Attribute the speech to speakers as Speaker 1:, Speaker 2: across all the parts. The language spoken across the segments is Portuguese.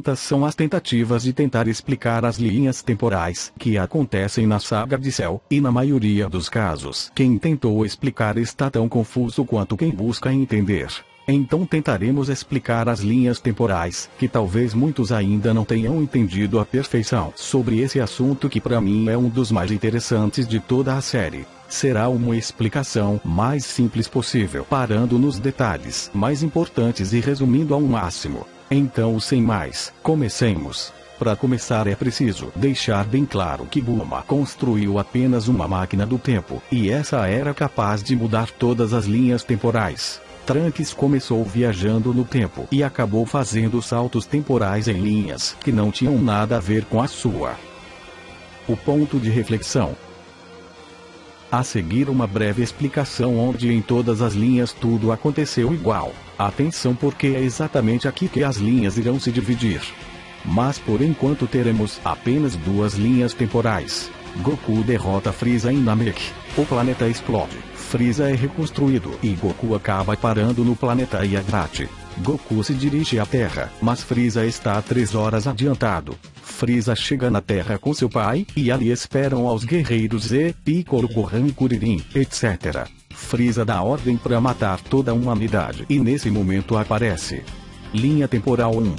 Speaker 1: muitas são as tentativas de tentar explicar as linhas temporais que acontecem na saga de Cell, e na maioria dos casos, quem tentou explicar está tão confuso quanto quem busca entender. Então tentaremos explicar as linhas temporais, que talvez muitos ainda não tenham entendido à perfeição. Sobre esse assunto que para mim é um dos mais interessantes de toda a série. Será uma explicação mais simples possível, parando nos detalhes mais importantes e resumindo ao máximo. Então, sem mais, comecemos. Para começar é preciso deixar bem claro que Bulma construiu apenas uma máquina do tempo, e essa era capaz de mudar todas as linhas temporais. Trunks começou viajando no tempo e acabou fazendo saltos temporais em linhas que não tinham nada a ver com a sua. O ponto de reflexão. A seguir uma breve explicação onde em todas as linhas tudo aconteceu igual. Atenção, porque é exatamente aqui que as linhas irão se dividir. Mas por enquanto teremos apenas duas linhas temporais. Goku derrota Freeza em Namek. O planeta explode. Freeza é reconstruído e Goku acaba parando no planeta Yagrat. Goku se dirige à Terra, mas Freeza está 3 horas adiantado. Freeza chega na Terra com seu pai, e ali esperam aos guerreiros Z, Piccolo, Gohan e Kuririn, etc. Freeza dá ordem para matar toda a humanidade, e nesse momento aparece Linha Temporal 1.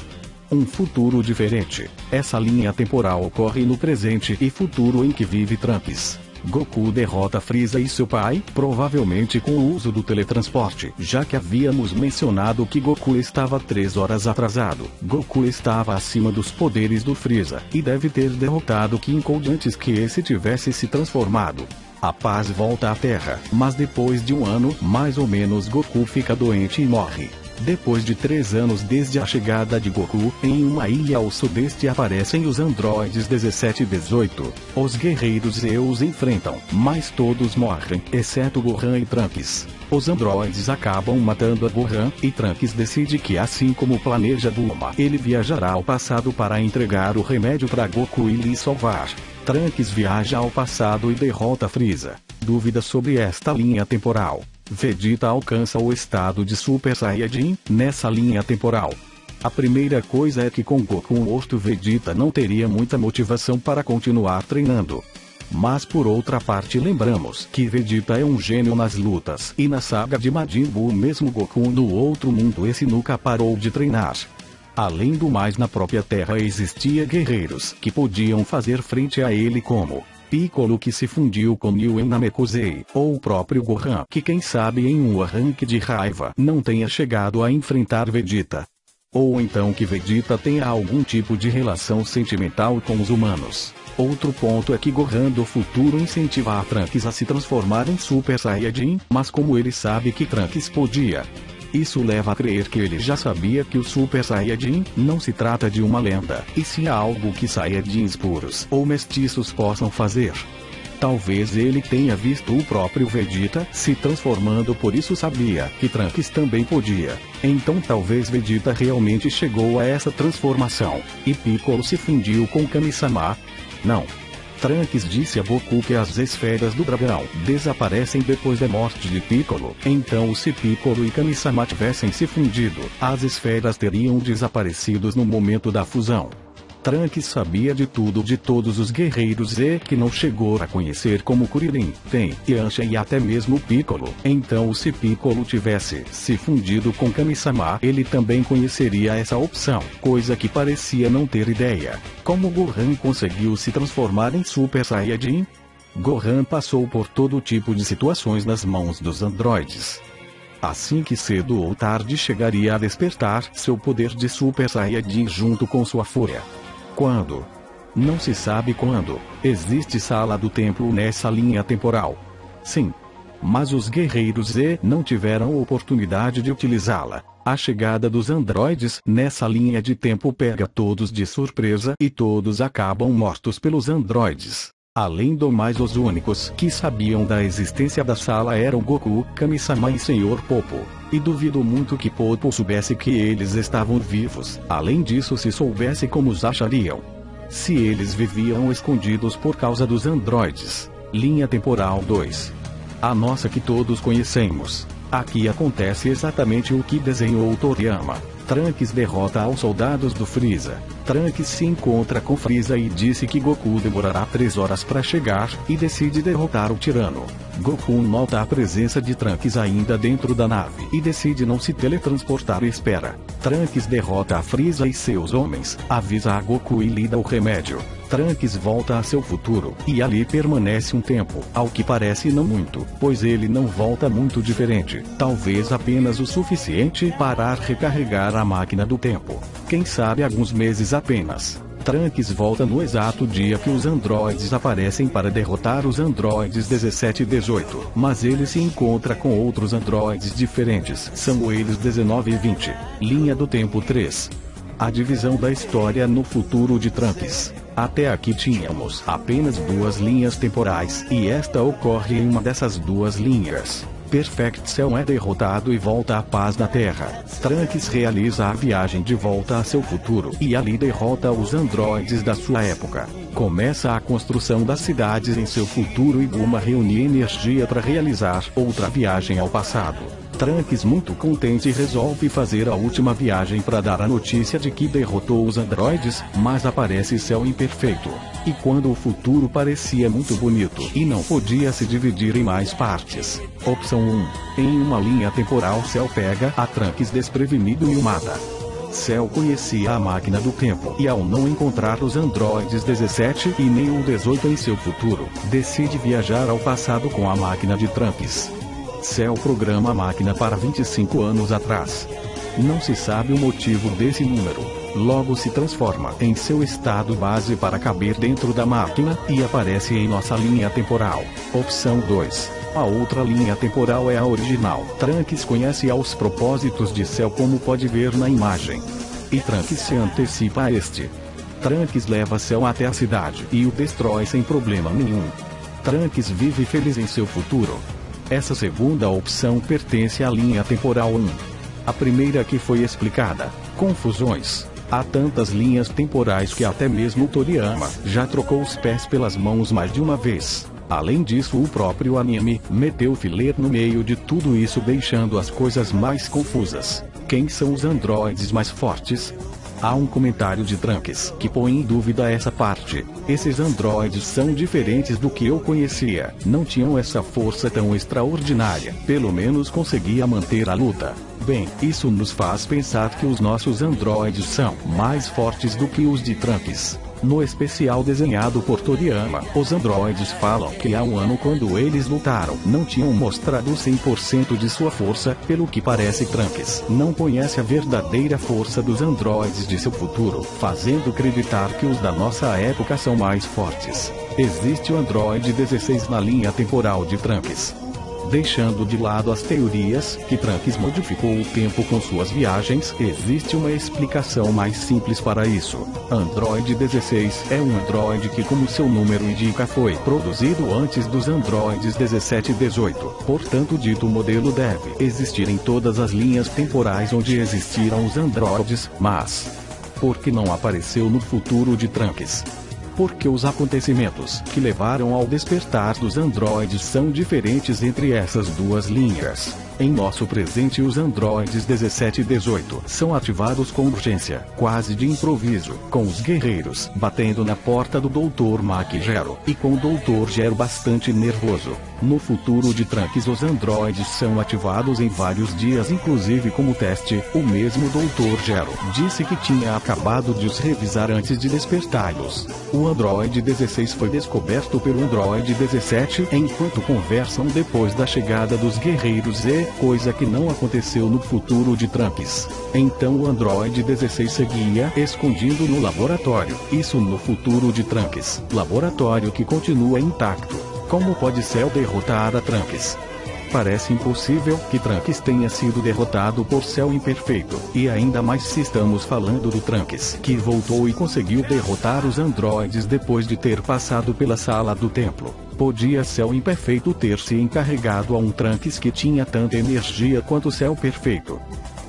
Speaker 1: Um futuro diferente. Essa linha temporal ocorre no presente e futuro em que vive Trunks. Goku derrota Freeza e seu pai, provavelmente com o uso do teletransporte, já que havíamos mencionado que Goku estava 3 horas atrasado. Goku estava acima dos poderes do Freeza, e deve ter derrotado King Cold antes que esse tivesse se transformado. A paz volta à Terra, mas depois de um ano, mais ou menos, Goku fica doente e morre. Depois de 3 anos desde a chegada de Goku, em uma ilha ao sudeste aparecem os androides 17 e 18. Os guerreiros Z os enfrentam, mas todos morrem, exceto Gohan e Trunks. Os androides acabam matando a Gohan, e Trunks decide que, assim como planeja Bulma, ele viajará ao passado para entregar o remédio para Goku e lhe salvar. Trunks viaja ao passado e derrota Freeza. Dúvidas sobre esta linha temporal. Vegeta alcança o estado de Super Saiyajin nessa linha temporal. A primeira coisa é que com Goku morto, Vegeta não teria muita motivação para continuar treinando. Mas por outra parte lembramos que Vegeta é um gênio nas lutas, e na saga de Majin Buu mesmo Goku no outro mundo esse nunca parou de treinar. Além do mais, na própria Terra existia guerreiros que podiam fazer frente a ele, como Piccolo, que se fundiu com Neo em Namekusei, ou o próprio Gohan, que quem sabe em um arranque de raiva não tenha chegado a enfrentar Vegeta. Ou então que Vegeta tenha algum tipo de relação sentimental com os humanos. Outro ponto é que Gohan do futuro incentiva a Trunks a se transformar em Super Saiyajin, mas como ele sabe que Trunks podia, isso leva a crer que ele já sabia que o Super Saiyajin não se trata de uma lenda, e sim algo que Saiyajins puros ou mestiços possam fazer. Talvez ele tenha visto o próprio Vegeta se transformando, por isso sabia que Trunks também podia. Então talvez Vegeta realmente chegou a essa transformação, e Piccolo se fundiu com Kami-sama. Não. Trunks disse a Goku que as esferas do dragão desaparecem depois da morte de Piccolo. Então, se Piccolo e Kami-sama tivessem se fundido, as esferas teriam desaparecido no momento da fusão. Trunks sabia de tudo de todos os guerreiros Z que não chegou a conhecer, como Kuririn, Ten, Yamcha e até mesmo Piccolo. Então, se Piccolo tivesse se fundido com Kami-sama, ele também conheceria essa opção, coisa que parecia não ter ideia. Como Gohan conseguiu se transformar em Super Saiyajin? Gohan passou por todo tipo de situações nas mãos dos androides. Assim que cedo ou tarde chegaria a despertar seu poder de Super Saiyajin junto com sua fúria. Quando? Não se sabe quando. Existe sala do tempo nessa linha temporal. Sim. Mas os guerreiros Z não tiveram oportunidade de utilizá-la. A chegada dos androides nessa linha de tempo pega todos de surpresa e todos acabam mortos pelos androides. Além do mais, os únicos que sabiam da existência da sala eram Goku, Kami-sama e Sr. Popo. E duvido muito que Popo soubesse que eles estavam vivos. Além disso, se soubesse, como os achariam? Se eles viviam escondidos por causa dos androides. Linha temporal 2. A nossa que todos conhecemos. Aqui acontece exatamente o que desenhou Toriyama. Trunks derrota aos soldados do Freeza. Trunks se encontra com Freeza e disse que Goku demorará 3 horas para chegar, e decide derrotar o tirano. Goku nota a presença de Trunks ainda dentro da nave e decide não se teletransportar e espera. Trunks derrota a Freeza e seus homens, avisa a Goku e lhe dá o remédio. Trunks volta a seu futuro, e ali permanece um tempo, ao que parece não muito, pois ele não volta muito diferente, talvez apenas o suficiente para recarregar a máquina do tempo. Quem sabe alguns meses apenas. Trunks volta no exato dia que os androides aparecem para derrotar os androides 17 e 18, mas ele se encontra com outros androides diferentes, são eles 19 e 20. Linha do tempo 3. A divisão da história no futuro de Trunks. Até aqui tínhamos apenas 2 linhas temporais, e esta ocorre em uma dessas 2 linhas. Perfect Cell é derrotado e volta à paz na Terra. Trunks realiza a viagem de volta a seu futuro e ali derrota os androides da sua época. Começa a construção das cidades em seu futuro e Bulma reúne energia para realizar outra viagem ao passado. Trunks, muito contente, resolve fazer a última viagem para dar a notícia de que derrotou os androides, mas aparece Cell imperfeito. E quando o futuro parecia muito bonito e não podia se dividir em mais partes. Opção 1. Em uma linha temporal, Cell pega a Trunks desprevenido e o mata. Cell conhecia a máquina do tempo e, ao não encontrar os androides 17 e nem o 18 em seu futuro, decide viajar ao passado com a máquina de Trunks. Cell programa a máquina para 25 anos atrás. Não se sabe o motivo desse número. Logo se transforma em seu estado base para caber dentro da máquina e aparece em nossa linha temporal. Opção 2. A outra linha temporal é a original. Trunks conhece aos propósitos de Cell, como pode ver na imagem. E Trunks se antecipa a este. Trunks leva Cell até a cidade e o destrói sem problema nenhum. Trunks vive feliz em seu futuro. Essa segunda opção pertence à linha temporal 1. A primeira que foi explicada. Confusões. Há tantas linhas temporais que até mesmo Toriyama já trocou os pés pelas mãos mais de uma vez. Além disso, o próprio anime meteu filler no meio de tudo isso, deixando as coisas mais confusas. Quem são os androides mais fortes? Há um comentário de Trunks que põe em dúvida essa parte. Esses androides são diferentes do que eu conhecia. Não tinham essa força tão extraordinária. Pelo menos conseguia manter a luta. Bem, isso nos faz pensar que os nossos androides são mais fortes do que os de Trunks. No especial desenhado por Toriyama, os androides falam que há um ano, quando eles lutaram, não tinham mostrado 100% de sua força, pelo que parece Trunks não conhece a verdadeira força dos androides de seu futuro, fazendo acreditar que os da nossa época são mais fortes. Existe o androide 16 na linha temporal de Trunks. Deixando de lado as teorias que Trunks modificou o tempo com suas viagens, existe uma explicação mais simples para isso. Android 16 é um androide que, como seu número indica, foi produzido antes dos androides 17 e 18. Portanto, dito modelo deve existir em todas as linhas temporais onde existiram os androides, mas por que não apareceu no futuro de Trunks? Porque os acontecimentos que levaram ao despertar dos androides são diferentes entre essas 2 linhas. Em nosso presente, os androides 17 e 18 são ativados com urgência, quase de improviso, com os guerreiros batendo na porta do Dr. Mac Gero, e com o Dr. Gero bastante nervoso. No futuro de Trunks, os androides são ativados em vários dias, inclusive como teste. O mesmo Dr. Gero disse que tinha acabado de os revisar antes de despertá-los. O androide 16 foi descoberto pelo androide 17 enquanto conversam depois da chegada dos guerreiros, coisa que não aconteceu no futuro de Trunks. Então o androide 16 seguia escondido no laboratório. Isso no futuro de Trunks. Laboratório que continua intacto. Como pode Cell derrotar a Trunks? Parece impossível que Trunks tenha sido derrotado por Cell imperfeito, e ainda mais se estamos falando do Trunks que voltou e conseguiu derrotar os androides depois de ter passado pela sala do templo. Podia Cell imperfeito ter se encarregado a um Trunks que tinha tanta energia quanto Cell perfeito?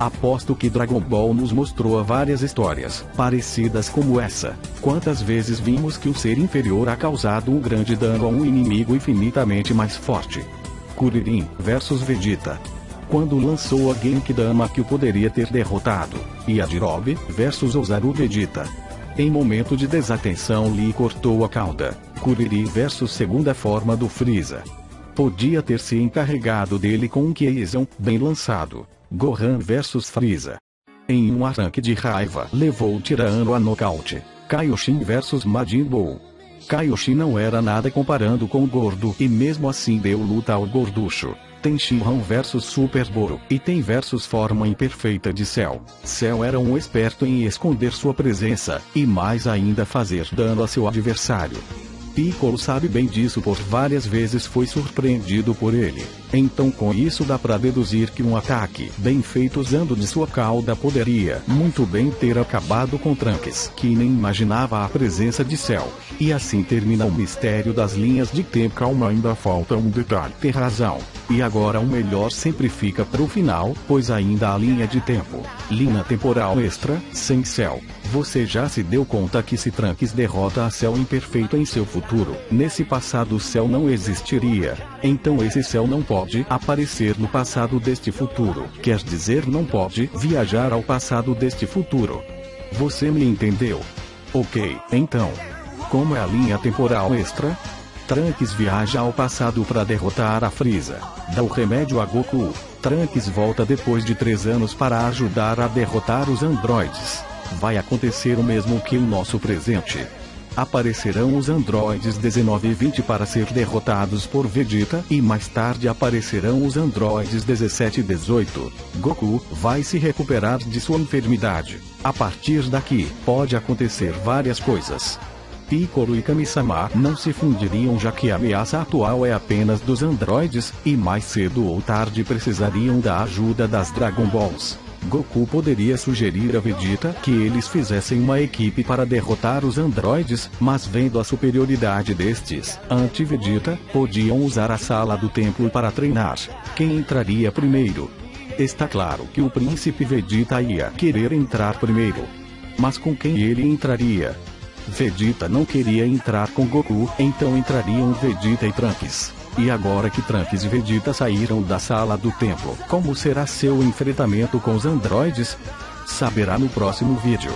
Speaker 1: Aposto que Dragon Ball nos mostrou várias histórias parecidas como essa. Quantas vezes vimos que o ser inferior ha causado um grande dano a um inimigo infinitamente mais forte? Kuririn versus Vegeta. quando lançou a Genkidama que o poderia ter derrotado. Yajirobe versus Ozaru Vegeta. Em momento de desatenção lhe cortou a cauda. Kuririn versus segunda forma do Freeza. Podia ter se encarregado dele com um Kaizen bem lançado. Gohan versus Freeza. Em um arranque de raiva levou tirando a nocaute. Kaioshin versus Majin Buu. Kaioshin não era nada comparando com o gordo e mesmo assim deu luta ao gorducho. Tem Shinran versus Super Boro e tem versus forma imperfeita de Cell. Cell era um esperto em esconder sua presença e mais ainda fazer dano a seu adversário. Piccolo sabe bem disso, por várias vezes foi surpreendido por ele. Então com isso dá pra deduzir que um ataque bem feito usando de sua cauda poderia muito bem ter acabado com Trunks, que nem imaginava a presença de Cell. E assim termina o mistério das linhas de tempo. Calma, ainda falta um detalhe. Tem razão. E agora o melhor sempre fica pro final, pois ainda há linha de tempo. Linha temporal extra, sem Cell. Você já se deu conta que se Trunks derrota a Cell imperfeito em seu futuro, nesse passado Cell não existiria. Então esse Cell não pode aparecer no passado deste futuro. Quer dizer, não pode viajar ao passado deste futuro. Você me entendeu? Ok, então. Como é a linha temporal extra? Trunks viaja ao passado para derrotar a Freeza. Dá o remédio a Goku. Trunks volta depois de 3 anos para ajudar a derrotar os androides. Vai acontecer o mesmo que o nosso presente. Aparecerão os androides 19 e 20 para ser derrotados por Vegeta e mais tarde aparecerão os androides 17 e 18. Goku vai se recuperar de sua enfermidade. A partir daqui, pode acontecer várias coisas. Piccolo e Kami-sama não se fundiriam, já que a ameaça atual é apenas dos androides, e mais cedo ou tarde precisariam da ajuda das Dragon Balls. Goku poderia sugerir a Vegeta que eles fizessem uma equipe para derrotar os androides, mas vendo a superioridade destes, anti-Vegeta, podiam usar a sala do templo para treinar. Quem entraria primeiro? Está claro que o príncipe Vegeta ia querer entrar primeiro. Mas com quem ele entraria? Vegeta não queria entrar com Goku, então entrariam Vegeta e Trunks. E agora que Trunks e Vegeta saíram da sala do templo, como será seu enfrentamento com os androides? Saberá no próximo vídeo.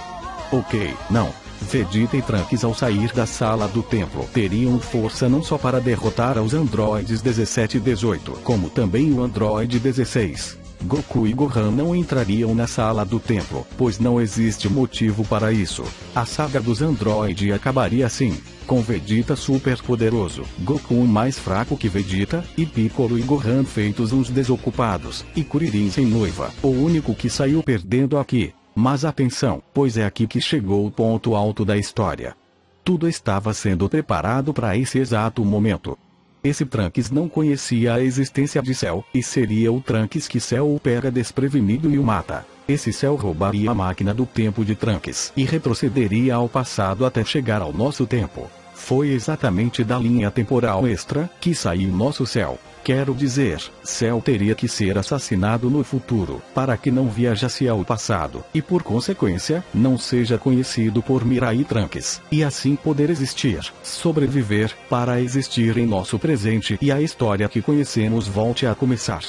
Speaker 1: Ok, não. Vegeta e Trunks ao sair da sala do templo teriam força não só para derrotar os androides 17 e 18, como também o androide 16. Goku e Gohan não entrariam na sala do templo, pois não existe motivo para isso. A saga dos androides acabaria assim, com Vegeta super poderoso, Goku mais fraco que Vegeta, e Piccolo e Gohan feitos uns desocupados, e Kuririn sem noiva, o único que saiu perdendo aqui. Mas atenção, pois é aqui que chegou o ponto alto da história. Tudo estava sendo preparado para esse exato momento. Esse Trunks não conhecia a existência de Cell, e seria o Trunks que Cell o pega desprevenido e o mata. Esse Cell roubaria a máquina do tempo de Trunks e retrocederia ao passado até chegar ao nosso tempo. Foi exatamente da linha temporal extra que saiu nosso Cell. Quero dizer, Cell teria que ser assassinado no futuro, para que não viajasse ao passado, e por consequência, não seja conhecido por Mirai Trunks, e assim poder existir, sobreviver, para existir em nosso presente e a história que conhecemos volte a começar.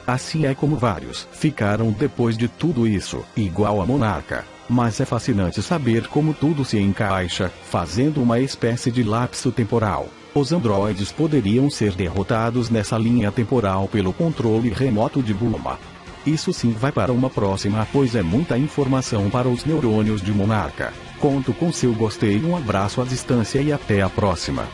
Speaker 1: Assim é como vários ficaram depois de tudo isso, igual a Monarca. Mas é fascinante saber como tudo se encaixa, fazendo uma espécie de lapso temporal. Os androides poderiam ser derrotados nessa linha temporal pelo controle remoto de Bulma. Isso sim vai para uma próxima, pois é muita informação para os neurônios de Monarca. Conto com seu gostei, um abraço à distância e até a próxima.